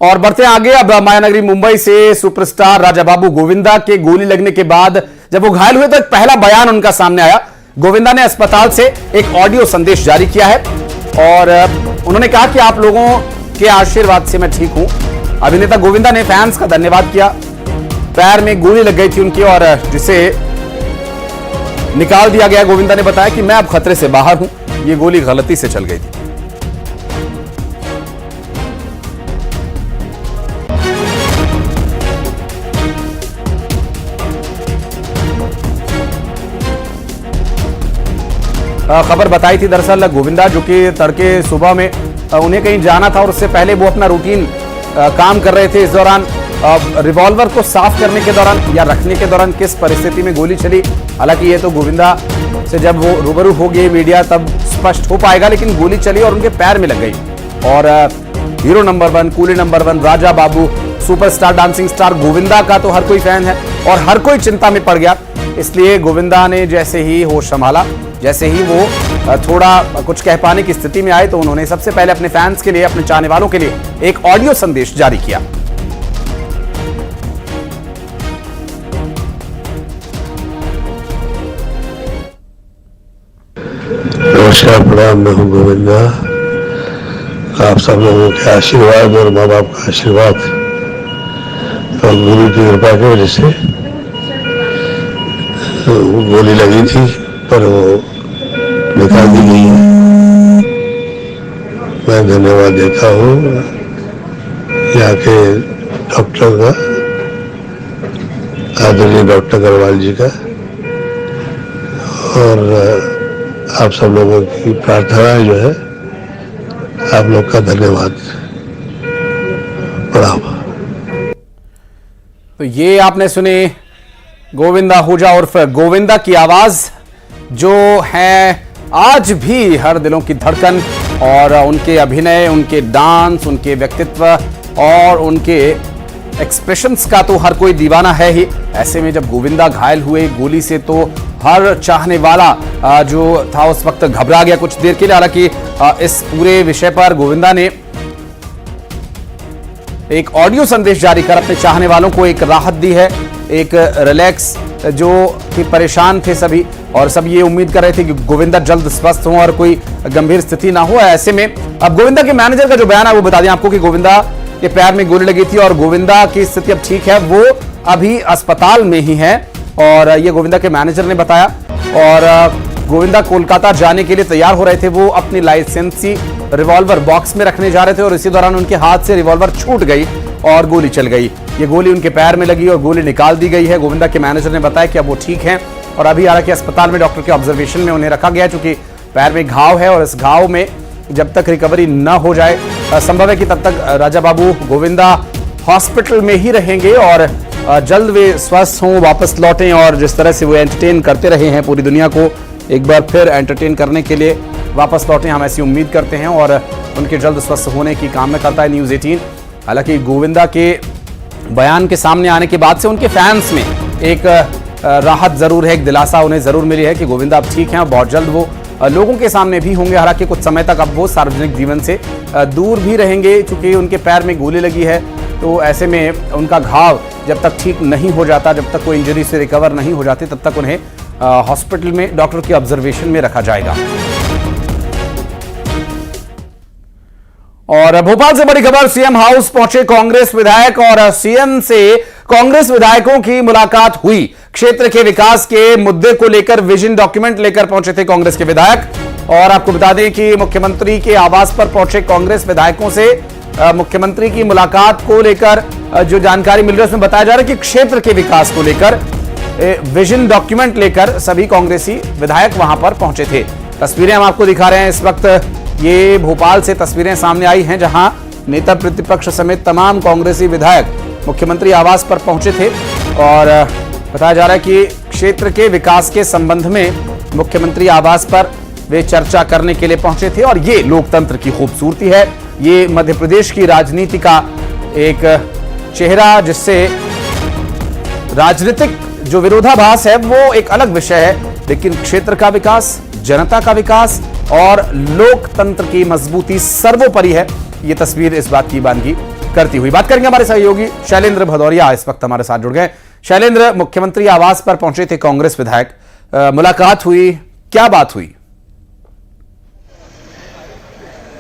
और बढ़ते हैं आगे। अब मायानगरी मुंबई से सुपरस्टार राजा बाबू गोविंदा के गोली लगने के बाद जब वो घायल हुए तो एक पहला बयान उनका सामने आया। गोविंदा ने अस्पताल से एक ऑडियो संदेश जारी किया है और उन्होंने कहा कि आप लोगों के आशीर्वाद से मैं ठीक हूं। अभिनेता गोविंदा ने फैंस का धन्यवाद किया। पैर में गोली लग गई थी उनकी और जिसे निकाल दिया गया। गोविंदा ने बताया कि मैं अब खतरे से बाहर हूं, ये गोली गलती से चल गई थी। खबर बताई थी दरअसल गोविंदा, जो कि तड़के सुबह में उन्हें कहीं जाना था और उससे पहले वो अपना रूटीन काम कर रहे थे। इस दौरान रिवॉल्वर को साफ करने के दौरान या रखने के दौरान किस परिस्थिति में गोली चली, हालांकि ये तो गोविंदा से जब वो रूबरू हो गए मीडिया तब स्पष्ट हो पाएगा, लेकिन गोली चली और उनके पैर में लग गई। और hero number 1, coolie number 1 Raja Babu, superstar dancing star Govinda का तो हर कोई फैन है और हर कोई चिंता में पड़ गया। इसलिए गोविंदा ने जैसे ही होश संभाला, जैसे ही वो थोड़ा कुछ कह पाने की स्थिति में आए, तो उन्होंने सबसे पहले अपने फैंस के लिए, अपने चाहने वालों के लिए एक ऑडियो संदेश जारी किया। नमस्कार, प्रणाम। मैं हूं गोविंदा। आप सब लोगों के आशीर्वाद और माँ बाप का आशीर्वाद और गुरु की कृपा की वजह से गोली लगी थी, पर वो निकाल दी गई है। मैं धन्यवाद देता हूँ यहाँ के डॉक्टर का, आदरणीय डॉक्टर अग्रवाल जी का, और आप सब लोगों की प्रार्थना जो है, आप लोग का धन्यवाद। प्रणाम। तो ये आपने सुनी गोविंदा आहूजा उर्फ गोविंदा की आवाज, जो है आज भी हर दिलों की धड़कन। और उनके अभिनय, उनके डांस, उनके व्यक्तित्व और उनके एक्सप्रेशंस का तो हर कोई दीवाना है ही। ऐसे में जब गोविंदा घायल हुए गोली से, तो हर चाहने वाला जो था उस वक्त घबरा गया कुछ देर के लिए। हालांकि इस पूरे विषय पर गोविंदा ने एक ऑडियो संदेश जारी कर अपने चाहने वालों को एक राहत दी है, एक रिलैक्स, जो कि परेशान थे सभी और सब ये उम्मीद कर रहे थे कि गोविंदा जल्द स्वस्थ हों और कोई गंभीर स्थिति ना हो। ऐसे में अब गोविंदा के मैनेजर का जो बयान है वो बता दें आपको कि गोविंदा के पैर में गोली लगी थी और गोविंदा की स्थिति अब ठीक है, वो अभी अस्पताल में ही है और ये गोविंदा के मैनेजर ने बताया। और गोविंदा कोलकाता जाने के लिए तैयार हो रहे थे। वो अपनी लाइसेंसी रिवॉल्वर बॉक्स में रखने जा रहे थे और इसी दौरान उनके हाथ से रिवॉल्वर छूट गई और गोली चल गई। ये गोली उनके पैर में लगी और गोली निकाल दी गई है। गोविंदा के मैनेजर ने बताया कि अब वो ठीक हैं और अभी हालांकि अस्पताल में डॉक्टर के ऑब्जर्वेशन में उन्हें रखा गया, चूंकि पैर में घाव है और इस घाव में जब तक रिकवरी न हो जाए, संभव है कि तब तक राजा बाबू गोविंदा हॉस्पिटल में ही रहेंगे और जल्द वे स्वस्थ हों, वापस लौटें और जिस तरह से वो एंटरटेन करते रहे हैं पूरी दुनिया को, एक बार फिर एंटरटेन करने के लिए वापस लौटें, हम ऐसी उम्मीद करते हैं और उनके जल्द स्वस्थ होने की कामना करता है न्यूज़ 18। हालांकि गोविंदा के बयान के सामने आने के बाद से उनके फैंस में एक राहत जरूर है, एक दिलासा उन्हें जरूर मिली है कि गोविंदा अब ठीक हैं और बहुत जल्द वो लोगों के सामने भी होंगे। हालांकि कुछ समय तक अब वो सार्वजनिक जीवन से दूर भी रहेंगे, चूंकि उनके पैर में गोली लगी है। तो ऐसे में उनका घाव जब तक ठीक नहीं हो जाता, जब तक कोई इंजरी से रिकवर नहीं हो जाती, तब तक उन्हें हॉस्पिटल में डॉक्टर की ऑब्जर्वेशन में रखा जाएगा। और भोपाल से बड़ी खबर, सीएम हाउस पहुंचे कांग्रेस विधायक और सीएम से कांग्रेस विधायकों की मुलाकात हुई। क्षेत्र के विकास के मुद्दे को लेकर विजन डॉक्यूमेंट लेकर पहुंचे थे कांग्रेस के विधायक। और आपको बता दें कि मुख्यमंत्री के आवास पर पहुंचे कांग्रेस विधायकों से मुख्यमंत्री की मुलाकात को लेकर जो जानकारी मिल रही है उसमें बताया जा रहा है कि क्षेत्र के विकास को लेकर विजन डॉक्यूमेंट लेकर सभी कांग्रेसी विधायक वहां पर पहुंचे थे। तस्वीरें हम आपको दिखा रहे हैं इस वक्त। ये भोपाल से तस्वीरें सामने आई हैं जहां नेता प्रतिपक्ष समेत तमाम कांग्रेसी विधायक मुख्यमंत्री आवास पर पहुंचे थे और बताया जा रहा है कि क्षेत्र के विकास के संबंध में मुख्यमंत्री आवास पर वे चर्चा करने के लिए पहुंचे थे। और ये लोकतंत्र की खूबसूरती है, ये मध्य प्रदेश की राजनीति का एक चेहरा, जिससे राजनीतिक जो विरोधाभास है वो एक अलग विषय है, लेकिन क्षेत्र का विकास, जनता का विकास और लोकतंत्र की मजबूती सर्वोपरि है। ये तस्वीर इस बात की बानगी करती हुई। बात करेंगे हमारे सहयोगी शैलेंद्र भदौरिया, इस वक्त हमारे साथ जुड़ गए। शैलेंद्र, मुख्यमंत्री आवास पर पहुंचे थे कांग्रेस विधायक, मुलाकात हुई, क्या बात हुई?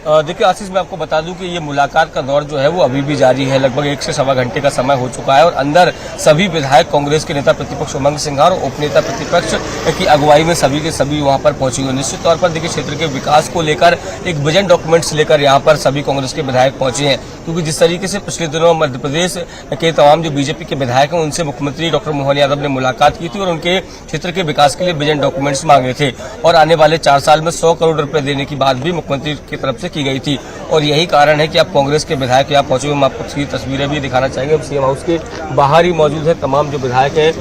देखिए आशीष, मैं आपको बता दूं कि ये मुलाकात का दौर जो है वो अभी भी जारी है। लगभग 1 से सवा घंटे का समय हो चुका है और अंदर सभी विधायक, कांग्रेस के नेता प्रतिपक्ष उमंग सिंघार और उपनेता प्रतिपक्ष की अगुवाई में सभी के सभी वहां पर पहुंचे हुए। निश्चित तौर पर देखिए क्षेत्र के विकास को लेकर एक विजन डॉक्यूमेंट्स लेकर यहाँ पर सभी कांग्रेस के विधायक पहुंचे हैं, क्योंकि जिस तरीके से पिछले दिनों मध्य प्रदेश के तमाम जो बीजेपी के विधायक हैं उनसे मुख्यमंत्री डॉक्टर मोहन यादव ने मुलाकात की थी और उनके क्षेत्र के विकास के लिए विजन डॉक्यूमेंट्स मांगे थे और आने वाले 4 साल में 100 करोड़ रुपए देने की बात भी मुख्यमंत्री की तरफ से की गई थी। और यही कारण है कि अब कांग्रेस के विधायक यहाँ पहुंचे हुए। हम आपको तस्वीरें भी दिखाना चाहेंगे। सीएम हाउस के बाहर ही मौजूद है तमाम जो विधायक हैं।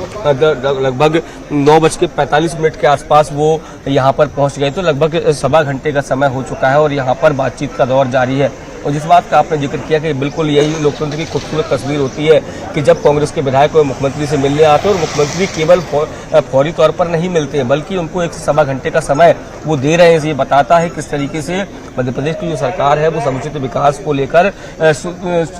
लगभग 9:45 के आसपास वो यहाँ पर पहुंच गए, तो लगभग सवा घंटे का समय हो चुका है और यहाँ पर बातचीत का दौर जारी है। और जिस बात का आपने जिक्र किया कि बिल्कुल यही लोकतंत्र की खूबसूरत तस्वीर होती है कि जब कांग्रेस के विधायक मुख्यमंत्री से मिलने आते हैं और मुख्यमंत्री केवल फौरी तौर पर नहीं मिलते हैं बल्कि उनको 1 से सवा घंटे का समय वो दे रहे हैं। ये बताता है किस तरीके से मध्य प्रदेश की जो सरकार है वो समुचित विकास को लेकर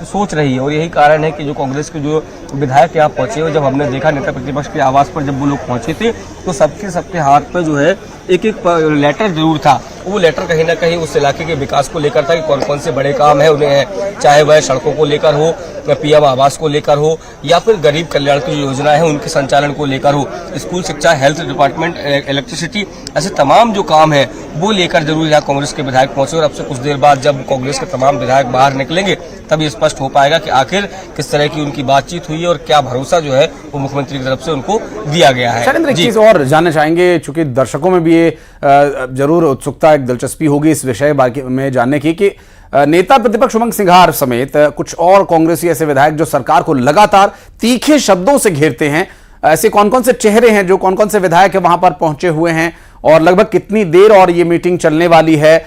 सोच रही है। और यही कारण है कि जो कांग्रेस के जो विधायक यहाँ पहुंचे हुए, जब हमने देखा नेता प्रतिपक्ष के आवास पर जब वो लोग पहुंचे थे तो सबके हाथ पर जो है एक लेटर जरूर था। वो लेटर कहीं ना कहीं उस इलाके के विकास को लेकर था कि कौन कौन से बड़े काम है उन्हें है, चाहे वह सड़कों को लेकर हो या पीएम आवास को लेकर हो या फिर गरीब कल्याण की योजना है उनके संचालन को लेकर हो, स्कूल शिक्षा, हेल्थ डिपार्टमेंट, इलेक्ट्रिसिटी, ऐसे तमाम जो काम है वो लेकर जरूर यहाँ कांग्रेस के विधायक पहुंचे। और अब से कुछ देर बाद जब कांग्रेस के तमाम विधायक बाहर निकलेंगे तभी स्पष्ट हो पाएगा कि आखिर किस तरह की उनकी बातचीत हुई है और क्या भरोसा जो है वो मुख्यमंत्री की तरफ से उनको दिया गया है। एक चीज और जानना चाहेंगे, चूंकि दर्शकों में भी ये जरूर उत्सुकता, एक दिलचस्पी होगी इस विषय में जानने की कि नेता प्रतिपक्ष उमंग सिंघार समेत कुछ और कांग्रेसी ऐसे विधायक जो सरकार को लगातार तीखे शब्दों से घेरते हैं, ऐसे कौन कौन से चेहरे हैं, जो कौन कौन से विधायक है वहां पर पहुंचे हुए हैं और लगभग कितनी देर और ये मीटिंग चलने वाली है,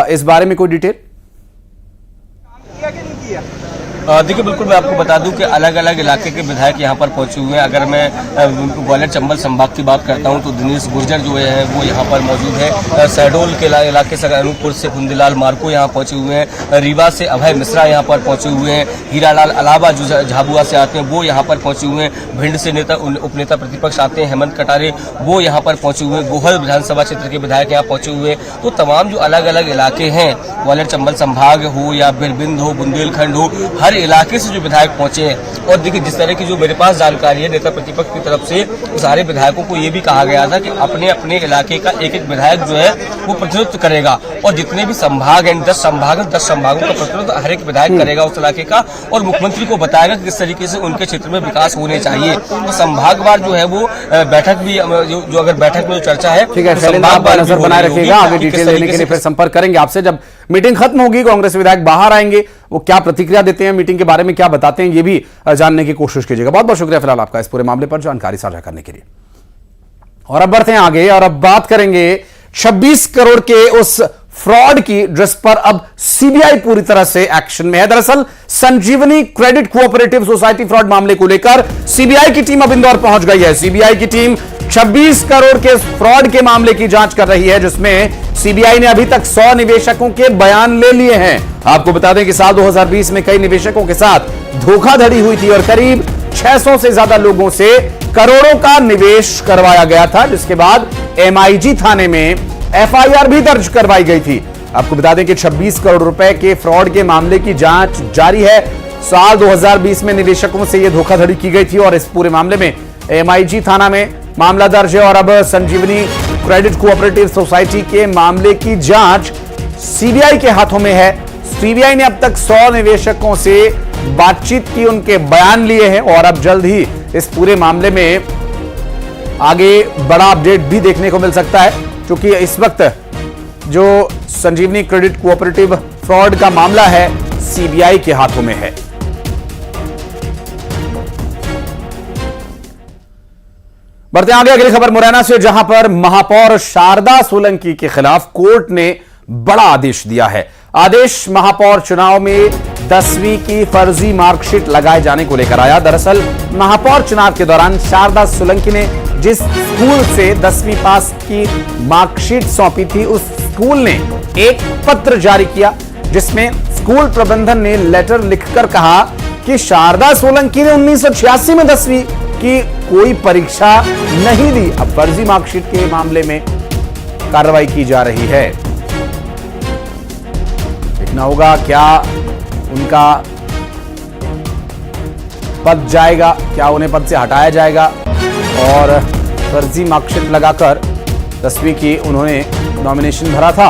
इस बारे में कोई डिटेल? देखिए बिल्कुल, मैं आपको बता दूं कि अलग अलग इलाके के विधायक यहाँ पर पहुंचे हुए हैं। अगर मैं ग्वालियर चंबल संभाग की बात करता हूं तो दिनेश गुर्जर जो है वो यहाँ पर मौजूद है। शहडोल के इलाके से अनूपपुर से कुंदीलाल मार्को यहाँ पहुंचे हुए हैं। रीवा से अभय मिश्रा यहाँ पर पहुंचे हुए हैं। हीरालाल अलावा जो झाबुआ से आते हैं वो यहाँ पर पहुंचे हुए हैं। भिंड से उपनेता प्रतिपक्ष आते हैं हेमंत कटारे, वो यहाँ पर पहुंचे हुए हैं। गोहल विधानसभा क्षेत्र के विधायक यहाँ पहुंचे हुए हैं। तो तमाम जो अलग अलग इलाके हैं, ग्वालियर चंबल संभाग हो या फिर बिंद हो, बुंदेलखंड हो, हर इलाके से जो विधायक पहुंचे हैं। और देखिए जिस तरह की जो मेरे पास जानकारी है नेता प्रतिपक्ष की तरफ से, सारे विधायकोों को ये भी कहा गया था कि अपने अपने इलाके का एक एक विधायक जो है वो प्रतिनिधित्व करेगा और जितने भी संभाग हैं 10 संभागों का प्रतिनिधित्व हर एक विधायक करेगा उस इलाके का और मुख्यमंत्री को बताएगा कि किस तरीके से उनके क्षेत्र में विकास होने चाहिए। तो संभागवार जो है वो बैठक भी जो अगर बैठक में जो चर्चा है, ठीक है, नजर बनाए रखिएगा। आगे डिटेल लेने के लिए फिर संपर्क करेंगे आपसे। जब मीटिंग खत्म होगी, कांग्रेस विधायक बाहर आएंगे, वो क्या प्रतिक्रिया देते हैं, मीटिंग के बारे में क्या बताते हैं, ये भी जानने की कोशिश कीजिएगा। बहुत बहुत शुक्रिया फिलहाल आपका इस पूरे मामले पर जानकारी साझा करने के लिए। और अब बढ़ते हैं आगे और अब बात करेंगे 26 करोड़ के उस फ्रॉड की जिस पर अब सीबीआई पूरी तरह से एक्शन में है। दरअसल संजीवनी क्रेडिट कोऑपरेटिव सोसाइटी फ्रॉड मामले को लेकर सीबीआई की टीम अब इंदौर पहुंच गई है। सीबीआई की टीम 26 करोड़ के फ्रॉड के मामले की जांच कर रही है, जिसमें सीबीआई ने अभी तक 100 निवेशकों के बयान ले लिए हैं। आपको बता दें कि साल 2020 में कई निवेशकों के साथ धोखाधड़ी हुई थी और करीब 600 से ज्यादा लोगों से करोड़ों का निवेश करवाया गया था, जिसके बाद एमआईजी थाने में एफआईआर भी दर्ज करवाई गई थी। आपको बता दें कि 26 करोड़ रुपए के फ्रॉड के मामले की जांच जारी है। साल 2020 में निवेशकों से यह धोखाधड़ी की गई थी और इस पूरे मामले में एमआईजी थाना में मामला दर्ज है और अब संजीवनी क्रेडिट कोऑपरेटिव सोसाइटी के मामले की जांच सीबीआई के हाथों में है। सीबीआई ने अब तक 100 निवेशकों से बातचीत की, उनके बयान लिए हैं और अब जल्द ही इस पूरे मामले में आगे बड़ा अपडेट भी देखने को मिल सकता है, क्योंकि इस वक्त जो संजीवनी क्रेडिट कोऑपरेटिव फ्रॉड का मामला है सीबीआई के हाथों में है। बढ़ते आगे अगली खबर मुरैना से, जहां पर महापौर शारदा सोलंकी के खिलाफ कोर्ट ने बड़ा आदेश दिया है। आदेश महापौर चुनाव में 10वीं की फर्जी मार्कशीट लगाए जाने को लेकर आया। दरअसल महापौर चुनाव के दौरान शारदा सोलंकी ने जिस स्कूल से 10वीं पास की मार्कशीट सौंपी थी, उस स्कूल ने एक पत्र जारी किया जिसमें स्कूल प्रबंधन ने लेटर लिखकर कहा कि शारदा सोलंकी ने 1986 में 10वीं की कोई परीक्षा नहीं दी। अब फर्जी मार्कशीट के मामले में कार्रवाई की जा रही है। देखना होगा क्या उनका पद जाएगा, क्या उन्हें पद से हटाया जाएगा। और फर्जी मार्कशीट लगाकर 10वीं की उन्होंने नॉमिनेशन भरा था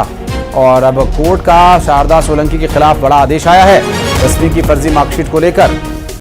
और अब कोर्ट का शारदा सोलंकी के खिलाफ बड़ा आदेश आया है 10वीं की फर्जी मार्कशीट को लेकर।